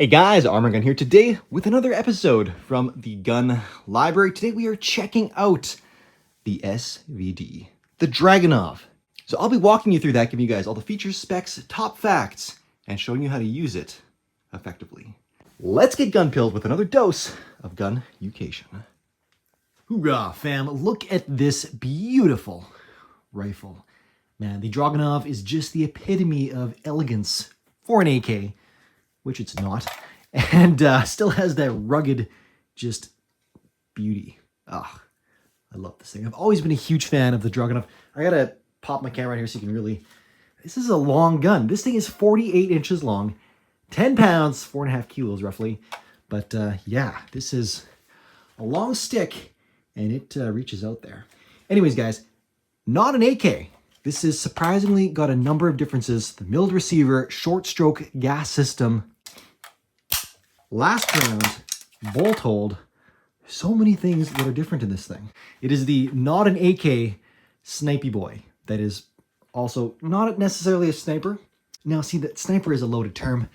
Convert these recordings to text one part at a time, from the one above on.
Hey guys, Arm&Gun here today with another episode from the gun library. Today we are checking out the SVD, the Dragunov. So I'll be walking you through that, giving you guys all the features, specs, top facts, and showing you how to use it effectively. Let's get gun-pilled with another dose of gun education. Hoorah, fam. Look at this beautiful rifle. Man, the Dragunov is just the epitome of elegance for an AK, which it's not, and still has that rugged, just beauty. Ah, I love this thing. I've always been a huge fan of the Dragunov. I gotta pop my camera right here so you can really... This is a long gun. This thing is 48 inches long, 10 pounds, 4.5 kilos roughly. But yeah, this is a long stick, and it reaches out there. Anyways, guys, not an AK. This is surprisingly got a number of differences. The milled receiver, short stroke gas system, last round, bolt hold. So many things that are different in this thing. It is the not an AK snipey boy. That is also not necessarily a sniper. Now see, that sniper is a loaded term.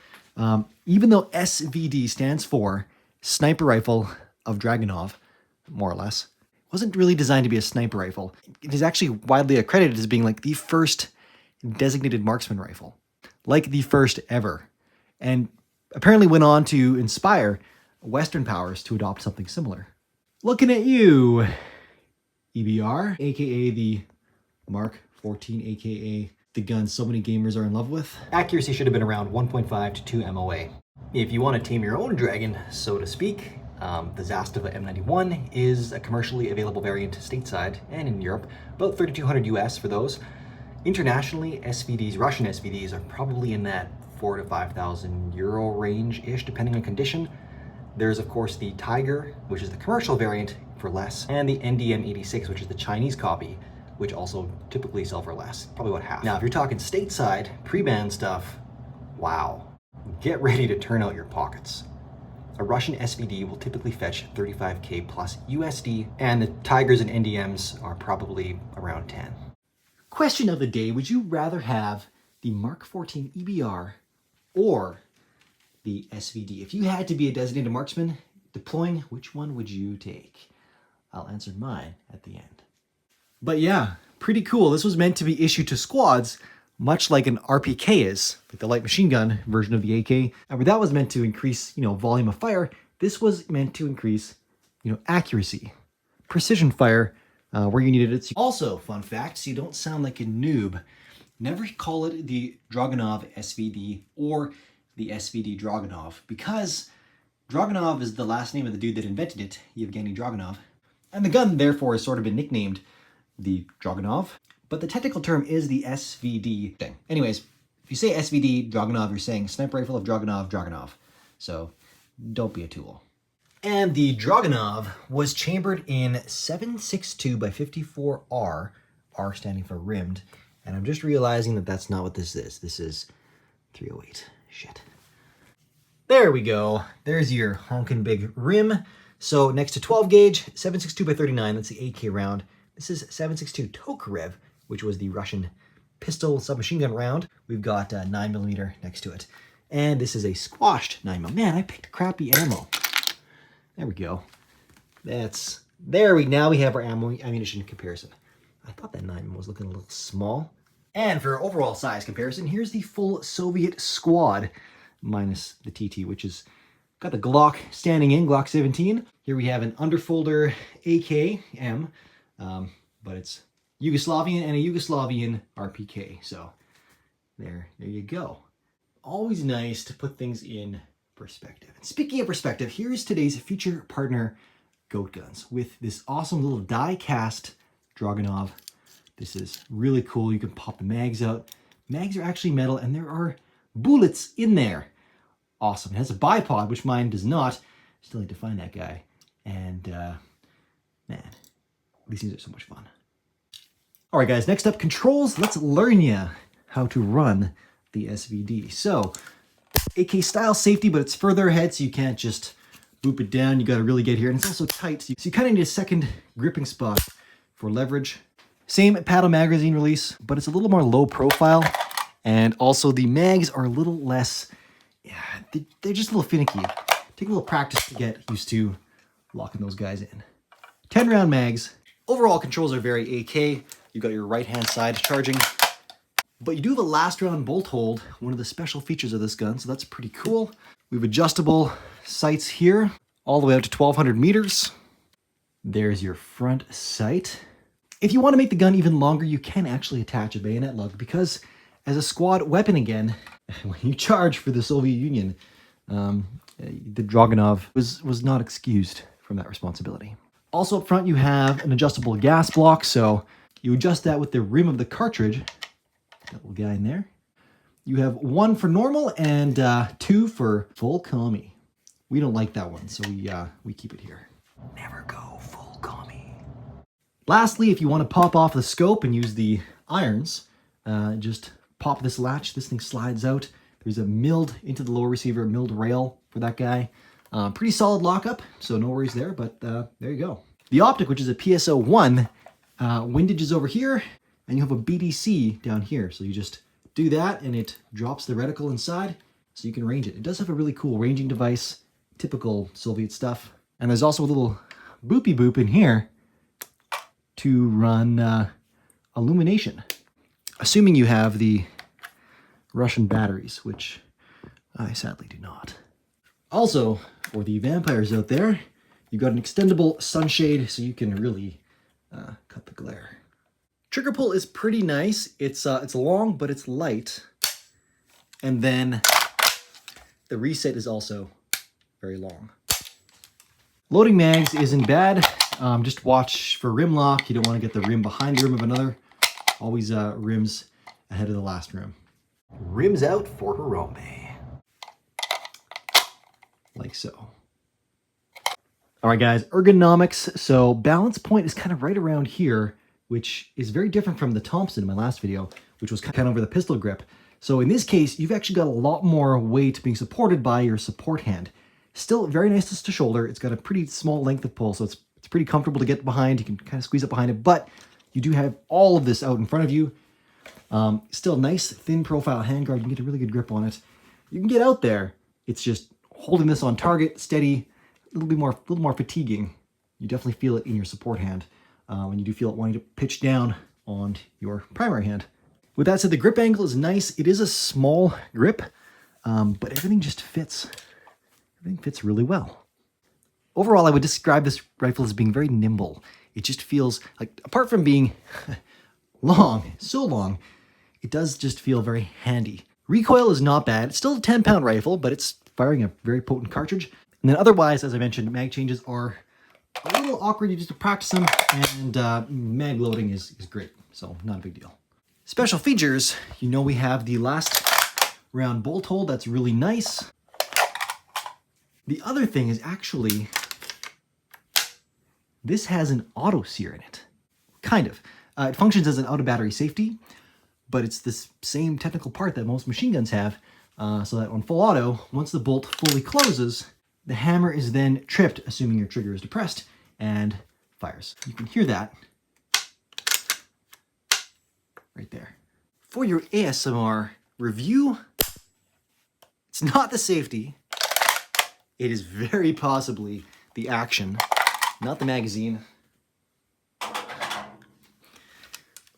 Even though SVD stands for Sniper Rifle of Dragunov, more or less, wasn't really designed to be a sniper rifle. It is actually widely accredited as being like the first designated marksman rifle, like the first ever, and apparently went on to inspire Western powers to adopt something similar. Looking at you, EBR, aka the Mark 14, aka the gun so many gamers are in love with. Accuracy should have been around 1.5 to 2 MOA. If you want to tame your own dragon, so to speak, the Zastava M91 is a commercially available variant stateside and in Europe, about $3,200 US for those. Internationally, SVDs, Russian SVDs, are probably in that 4,000 to 5,000 euro range-ish, depending on condition. There's, of course, the Tiger, which is the commercial variant for less, and the NDM86, which is the Chinese copy, which also typically sell for less, probably about half. Now, if you're talking stateside, pre-ban stuff, wow. Get ready to turn out your pockets. A Russian SVD will typically fetch 35K plus USD, and the Tigers and NDMs are probably around 10. Question of the day, would you rather have the Mark 14 EBR or the SVD? If you had to be a designated marksman deploying, which one would you take? I'll answer mine at the end. But yeah, pretty cool. This was meant to be issued to squads, much like an RPK is, like the light machine gun version of the AK. And that was meant to increase, volume of fire. This was meant to increase, accuracy, precision fire, where you needed it. Also, fun fact, so you don't sound like a noob, never call it the Dragunov SVD or the SVD Dragunov, because Dragunov is the last name of the dude that invented it, Yevgeny Dragunov. And the gun, therefore, has sort of been nicknamed the Dragunov. But the technical term is the SVD thing. Anyways, if you say SVD Dragunov, you're saying Sniper Rifle of Dragunov, Dragunov. So don't be a tool. And the Dragunov was chambered in 7.62 by 54R, R standing for rimmed. And I'm just realizing that that's not what this is. This is 308. Shit. There we go. There's your honkin' big rim. So next to 12 gauge, 7.62 by 39, that's the AK round. This is 7.62 Tokarev, which was the Russian pistol submachine gun round. We've got 9mm next to it. And this is a squashed 9mm. Man, I picked crappy ammo. There we go. Now we have our ammunition comparison. I thought that 9mm was looking a little small. And for overall size comparison, here's the full Soviet squad, minus the TT, which is got the Glock standing in, Glock 17. Here we have an underfolder AKM, but it's Yugoslavian and a Yugoslavian RPK. So there you go. Always nice to put things in perspective. And speaking of perspective, here's today's feature partner, Goat Guns, with this awesome little die-cast Dragunov. This is really cool. You can pop the mags out. Mags are actually metal, and there are bullets in there. Awesome. It has a bipod, which mine does not. Still need to find that guy. And man, these things are so much fun. All right, guys, next up, controls. Let's learn you how to run the SVD. So, AK style safety, but it's further ahead, so you can't just boop it down. You got to really get here. And it's also tight, so you kind of need a second gripping spot for leverage. Same paddle magazine release, but it's a little more low profile. And also the mags are a little less yeah, they're just a little finicky. Take a little practice to get used to locking those guys in. 10 round mags. Overall controls are very AK. You've got your right hand side charging, but you do have a last round bolt hold, one of the special features of this gun, so that's pretty cool. We have adjustable sights here, all the way up to 1200 meters. There's your front sight. If you want to make the gun even longer, you can actually attach a bayonet lug, because as a squad weapon again, when you charge for the Soviet Union, the Dragunov was not excused from that responsibility. Also up front, you have an adjustable gas block, so you adjust that with the rim of the cartridge. That little guy in there. You have 1 for normal and 2 for full commie. We don't like that one, so we keep it here. Never go full commie. Lastly, if you want to pop off the scope and use the irons, just pop this latch. This thing slides out. There's a milled into the lower receiver, milled rail for that guy. Pretty solid lockup, so no worries there, but there you go. The optic, which is a PSO1, windage is over here, and you have a BDC down here. So you just do that, and it drops the reticle inside, so you can range it. It does have a really cool ranging device, typical Soviet stuff. And there's also a little boopy boop in here to run illumination. Assuming you have the Russian batteries, which I sadly do not. Also, for the vampires out there, you've got an extendable sunshade so you can really cut the glare. Trigger pull is pretty nice. It's long, but it's light. And then the reset is also very long. Loading mags isn't bad. Just watch for rim lock. You don't want to get the rim behind the rim of another. Always rims ahead of the last rim. Rims out for Harambe. Like so. All right, guys, ergonomics. So balance point is kind of right around here, which is very different from the Thompson in my last video, which was kind of over the pistol grip. So in this case, you've actually got a lot more weight being supported by your support hand. Still very nice to shoulder. It's got a pretty small length of pull, so it's pretty comfortable to get behind. You can kind of squeeze up behind it, but you do have all of this out in front of you. Still nice, thin profile handguard. You can get a really good grip on it. You can get out there. It's just holding this on target, steady, a little more fatiguing. You definitely feel it in your support hand when you do feel it wanting to pitch down on your primary hand. With that said, the grip angle is nice. It is a small grip, but everything just fits. Everything fits really well. Overall, I would describe this rifle as being very nimble. It just feels like, apart from being long, so long, it does just feel very handy. Recoil is not bad. It's still a 10-pound rifle, but it's firing a very potent cartridge. And then otherwise, as I mentioned, mag changes are a little awkward. You just have to practice them, and mag loading is great, so not a big deal. Special features, you know, we have the last round bolt hold. That's really nice. The other thing is actually, this has an auto sear in it. Kind of. It functions as an out of battery safety, but it's this same technical part that most machine guns have, so that on full auto, once the bolt fully closes, the hammer is then tripped, assuming your trigger is depressed, and fires. You can hear that right there. For your ASMR review, it's not the safety. It is very possibly the action, not the magazine.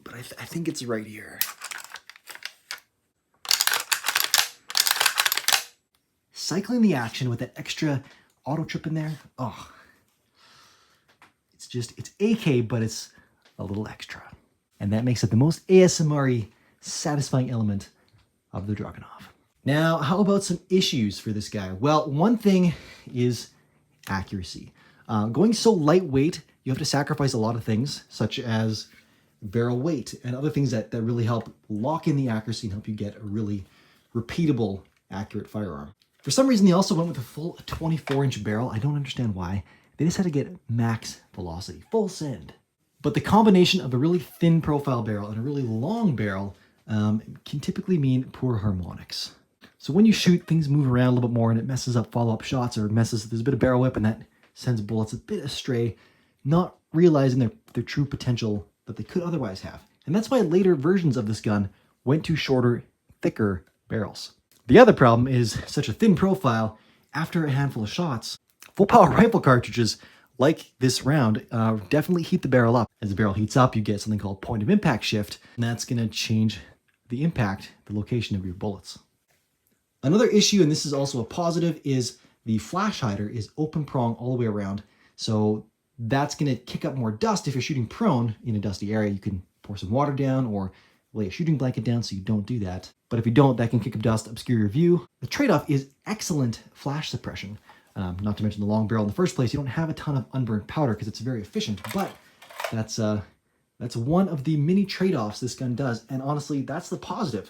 But I think it's right here. Cycling the action with that extra auto trip in there. Oh, it's AK, but it's a little extra. And that makes it the most ASMR-y satisfying element of the Dragunov. Now, how about some issues for this guy? Well, one thing is accuracy. Going so lightweight, you have to sacrifice a lot of things, such as barrel weight and other things that really help lock in the accuracy and help you get a really repeatable, accurate firearm. For some reason, they also went with a full 24-inch barrel. I don't understand why. They just had to get max velocity, full send. But the combination of a really thin profile barrel and a really long barrel can typically mean poor harmonics. So when you shoot, things move around a little bit more and it messes up follow-up shots, or there's a bit of barrel whip and that sends bullets a bit astray, not realizing their true potential that they could otherwise have. And that's why later versions of this gun went to shorter, thicker barrels. The other problem is such a thin profile. After a handful of shots, full power rifle cartridges like this round definitely heat the barrel up. As the barrel heats up, you get something called point of impact shift, and that's going to change the impact, the location of your bullets. Another issue, and this is also a positive, is the flash hider is open prong all the way around. So that's going to kick up more dust. If you're shooting prone in a dusty area, you can pour some water down or lay a shooting blanket down so you don't do that. But if you don't, that can kick up dust, obscure your view. The trade-off is excellent flash suppression. Not to mention the long barrel in the first place. You don't have a ton of unburned powder because it's very efficient, but that's one of the many trade-offs this gun does. And honestly, that's the positive.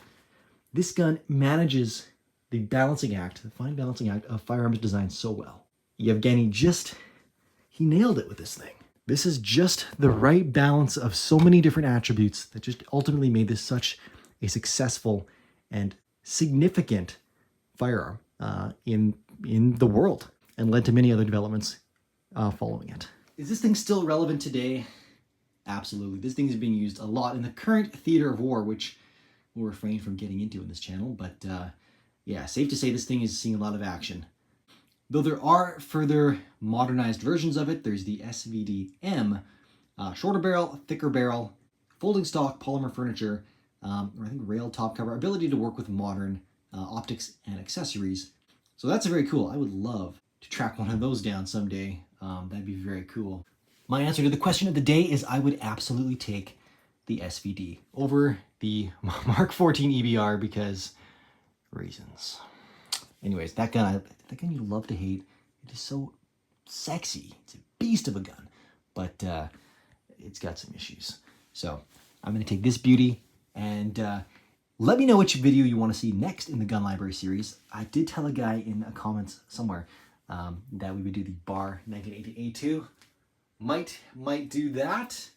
This gun manages the balancing act, the fine balancing act of firearms design so well. Yevgeny he nailed it with this thing. This is just the right balance of so many different attributes that just ultimately made this such a successful and significant firearm in the world, and led to many other developments following it. Is this thing still relevant today? Absolutely. This thing is being used a lot in the current theater of war, which we'll refrain from getting into in this channel, but yeah, safe to say this thing is seeing a lot of action. Though there are further modernized versions of it, there's the SVD-M, shorter barrel, thicker barrel, folding stock, polymer furniture, or I think rail top cover, ability to work with modern optics and accessories. So that's very cool. I would love to track one of those down someday. That'd be very cool. My answer to the question of the day is I would absolutely take the SVD over the Mark 14 EBR because reasons. Anyways, that gun you love to hate. It is so sexy. It's a beast of a gun, but it's got some issues. So I'm going to take this beauty and let me know which video you want to see next in the Gun Library series. I did tell a guy in the comments somewhere that we would do the Bar 1980A2. Might do that.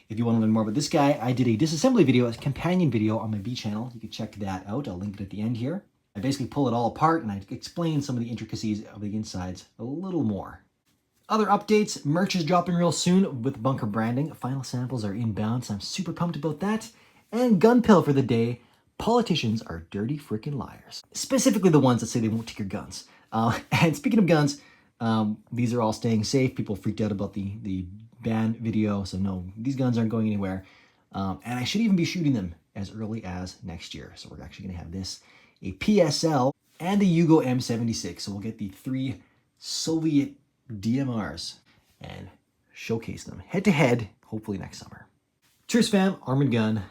If you want to learn more about this guy, I did a disassembly video, a companion video on my B channel. You can check that out. I'll link it at the end here. I basically pull it all apart and I explain some of the intricacies of the insides a little more. Other updates, merch is dropping real soon with bunker branding. Final samples are inbound, so I'm super pumped about that. And gun pill for the day, politicians are dirty freaking liars. Specifically the ones that say they won't take your guns. And speaking of guns, these are all staying safe. People freaked out about the ban video, so no, these guns aren't going anywhere. And I should even be shooting them as early as next year. So we're actually gonna have this, a PSL, and the Yugo M76. So we'll get the 3 Soviet DMRs and showcase them head to head, hopefully next summer. Cheers fam, Arm&Gun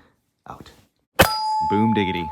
out. Boom diggity.